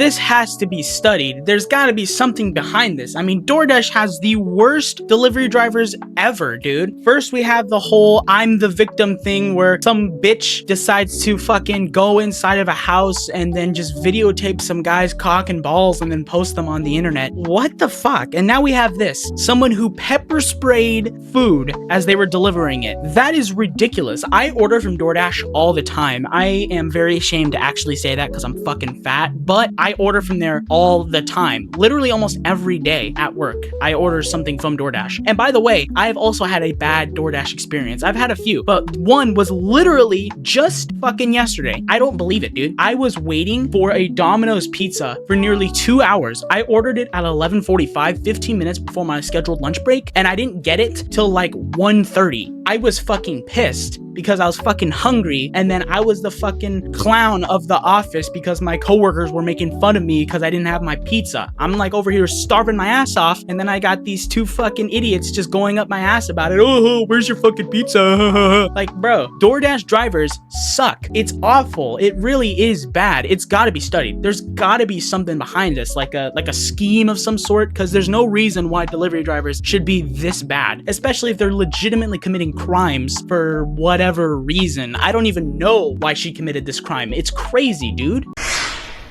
this has to be studied. There's gotta be something behind this. I mean, DoorDash has the worst delivery drivers ever, dude. First, we have the whole I'm the victim thing where some bitch decides to fucking go inside of a house and then just videotape some guy's cock and balls and then post them on the internet. What the fuck? And now we have this. Someone who pepper sprayed food as they were delivering it. That is ridiculous. I order from DoorDash all the time. I am very ashamed to actually say that because I'm fucking fat, but I order from there all the time. Literally almost every day at work, I order something from DoorDash. And by the way, I've also had a bad DoorDash experience. I've had a few, but one was literally just fucking yesterday. I don't believe it, dude. I was waiting for a Domino's pizza for nearly 2 hours. I ordered it at 11:45, 15 minutes before my scheduled lunch break, and I didn't get it till like 1:30. I was fucking pissed because I was fucking hungry, and then I was the fucking clown of the office because my coworkers were making fun of me because I didn't have my pizza. I'm like over here starving my ass off, and then I got these two fucking idiots just going up my ass about it. Oh, where's your fucking pizza? Like, bro, DoorDash drivers suck. It's awful. It really is bad. It's gotta be studied. There's gotta be something behind this, like a scheme of some sort, because there's no reason why delivery drivers should be this bad, especially if they're legitimately committing crimes for whatever reason. I don't even know why she committed this crime. It's crazy, dude.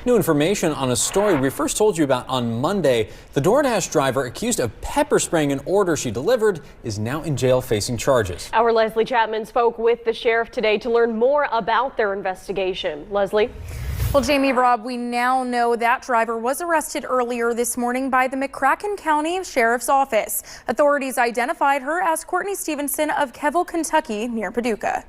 New information on a story we first told you about on Monday. The DoorDash driver accused of pepper spraying an order she delivered is now in jail facing charges. Our Leslie Chapman spoke with the sheriff today to learn more about their investigation. Leslie? Well, Jamie, Rob, we now know that driver was arrested earlier this morning by the McCracken County Sheriff's Office. Authorities identified her as Courtney Stevenson of Keville, Kentucky, near Paducah.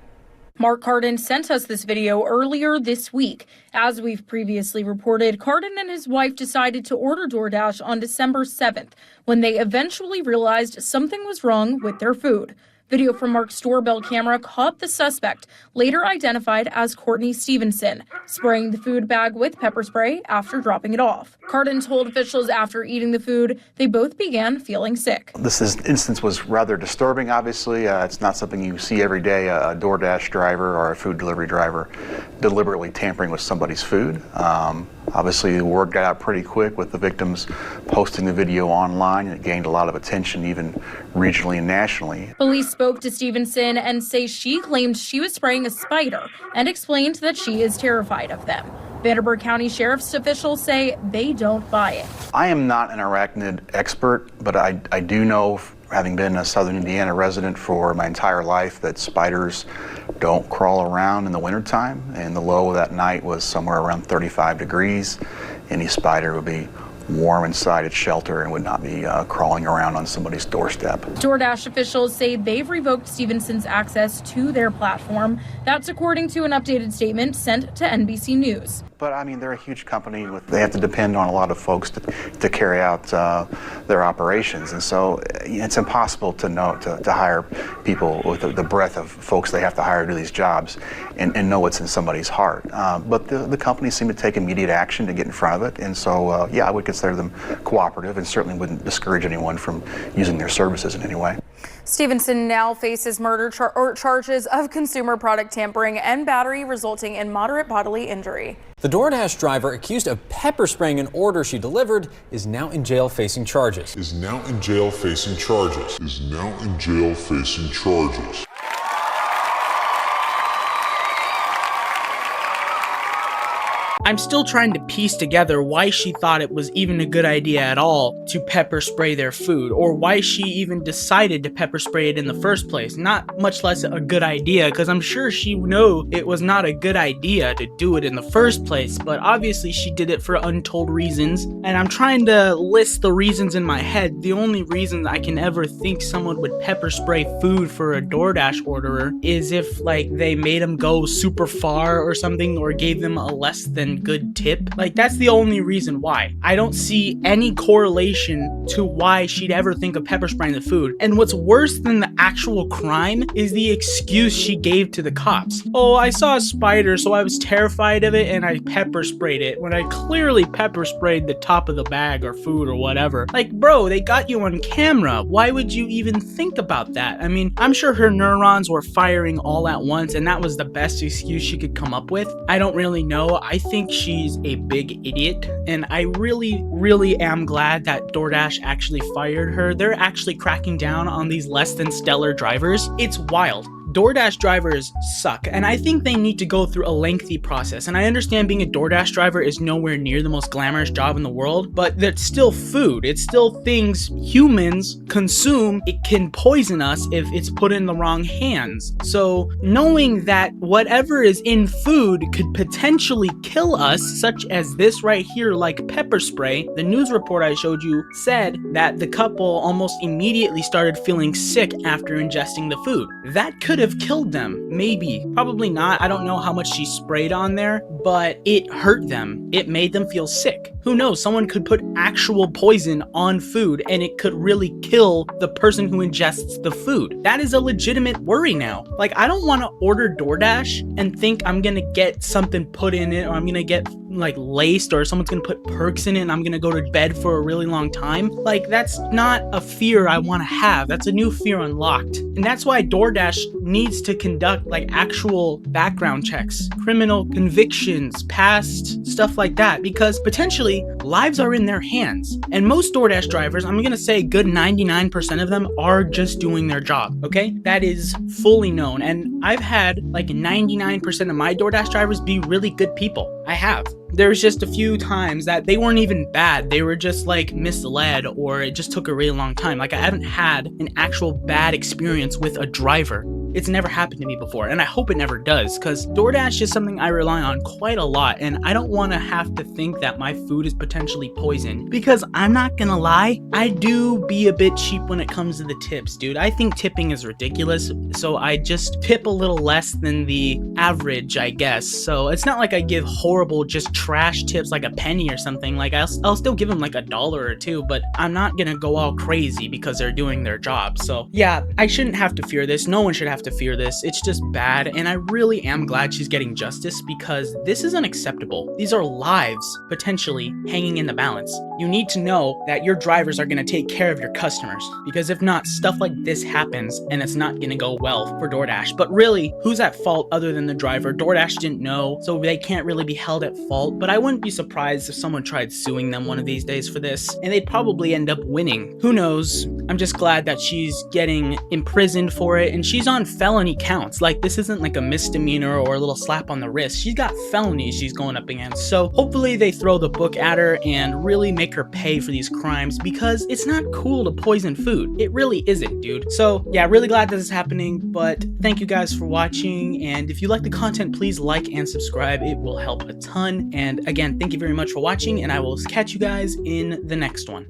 Mark Cardin sent us this video earlier this week. As we've previously reported, Cardin and his wife decided to order DoorDash on December 7th when they eventually realized something was wrong with their food. Video from Mark's doorbell camera caught the suspect, later identified as Courtney Stevenson, spraying the food bag with pepper spray after dropping it off. Cardin told officials after eating the food, they both began feeling sick. This instance was rather disturbing, obviously. It's not something you see every day, a DoorDash driver or a food delivery driver deliberately tampering with somebody's food. Obviously, the word got out pretty quick with the victims posting the video online, and it gained a lot of attention, even regionally and nationally. Police spoke to Stevenson and say she claimed she was spraying a spider and explained that she is terrified of them. Vanderburgh County Sheriff's officials say they don't buy it. I am not an arachnid expert, but I do know, having been a Southern Indiana resident for my entire life, that spiders don't crawl around in the wintertime, and the low that night was somewhere around 35 degrees. Any spider would be warm inside its shelter and would not be crawling around on somebody's doorstep. DoorDash officials say they've revoked Stevenson's access to their platform. That's according to an updated statement sent to NBC News. But I mean, they're a huge company. They have to depend on a lot of folks to carry out their operations, and so it's impossible to hire people with the breadth of folks they have to hire to do these jobs and know what's in somebody's heart. But the companies seem to take immediate action to get in front of it, and so yeah, I would consider them cooperative and certainly wouldn't discourage anyone from using their services in any way. Stevenson now faces murder charges of consumer product tampering and battery resulting in moderate bodily injury. The DoorDash driver accused of pepper spraying an order she delivered is now in jail facing charges. I'm still trying to piece together why she thought it was even a good idea at all to pepper spray their food, or why she even decided to pepper spray it in the first place. Not much less a good idea, because I'm sure she knew it was not a good idea to do it in the first place, but obviously she did it for untold reasons, and I'm trying to list the reasons in my head. The only reason I can ever think someone would pepper spray food for a DoorDash orderer is if, like, they made them go super far or something, or gave them a less than good tip. Like, that's the only reason why. I don't see any correlation to why she'd ever think of pepper spraying the food. And what's worse than the actual crime is the excuse she gave to the cops. Oh, I saw a spider, so I was terrified of it and I pepper sprayed it, when I clearly pepper sprayed the top of the bag or food or whatever. Like, bro, they got you on camera. Why would you even think about that? I mean, I'm sure her neurons were firing all at once and that was the best excuse she could come up with. I don't really know. I think think she's a big idiot, and I really am glad that DoorDash actually fired her. They're actually cracking down on these less than stellar drivers. It's wild. DoorDash drivers suck, and I think they need to go through a lengthy process. And I understand being a DoorDash driver is nowhere near the most glamorous job in the world, but that's still food. It's still things humans consume. It can poison us if it's put in the wrong hands. So knowing that whatever is in food could potentially kill us, such as this right here, like pepper spray, the news report I showed you said that the couple almost immediately started feeling sick after ingesting the food. That could have killed them. Maybe. Probably not. I don't know how much she sprayed on there, but it hurt them. It made them feel sick. Who knows? Someone could put actual poison on food and it could really kill the person who ingests the food. That is a legitimate worry now. Like, I don't want to order DoorDash and think I'm gonna get something put in it, or I'm gonna get like laced, or someone's gonna put perks in it and I'm gonna go to bed for a really long time. Like, that's not a fear I want to have. That's a new fear unlocked. And that's why DoorDash needs to conduct like actual background checks, criminal convictions, past stuff like that, because potentially lives are in their hands. And most DoorDash drivers, I'm gonna say good 99% of them are just doing their job, okay? That is fully known. And I've had like 99% of my DoorDash drivers be really good people. I have. There's just a few times that they weren't even bad. They were just like misled, or it just took a really long time. Like, I haven't had an actual bad experience with a driver. It's never happened to me before, and I hope it never does, because DoorDash is something I rely on quite a lot, and I don't want to have to think that my food is potentially poisoned, because I'm not gonna lie, I do be a bit cheap when it comes to the tips, dude. I think tipping is ridiculous, so I just tip a little less than the average, I guess. So it's not like I give horrible, just trash tips like a penny or something. Like, I'll still give them like $1 or $2, but I'm not gonna go all crazy because they're doing their job. So yeah, I shouldn't have to fear this. No one should have to fear this. It's just bad, and I really am glad she's getting justice, because this is unacceptable. These are lives potentially hanging in the balance. You need to know that your drivers are going to take care of your customers, because if not, stuff like this happens and it's not going to go well for DoorDash. But really, who's at fault other than the driver? DoorDash didn't know, so they can't really be held at fault, but I wouldn't be surprised if someone tried suing them one of these days for this, and they'd probably end up winning. Who knows? I'm just glad that she's getting imprisoned for it, and she's on felony counts. Like, this isn't like a misdemeanor or a little slap on the wrist. She's got felonies she's going up against. So hopefully they throw the book at her and really make her pay for these crimes, because it's not cool to poison food. It really isn't, dude. So yeah, really glad this is happening, but thank you guys for watching, and if you like the content, please like and subscribe. It will help a ton. And again, thank you very much for watching, and I will catch you guys in the next one.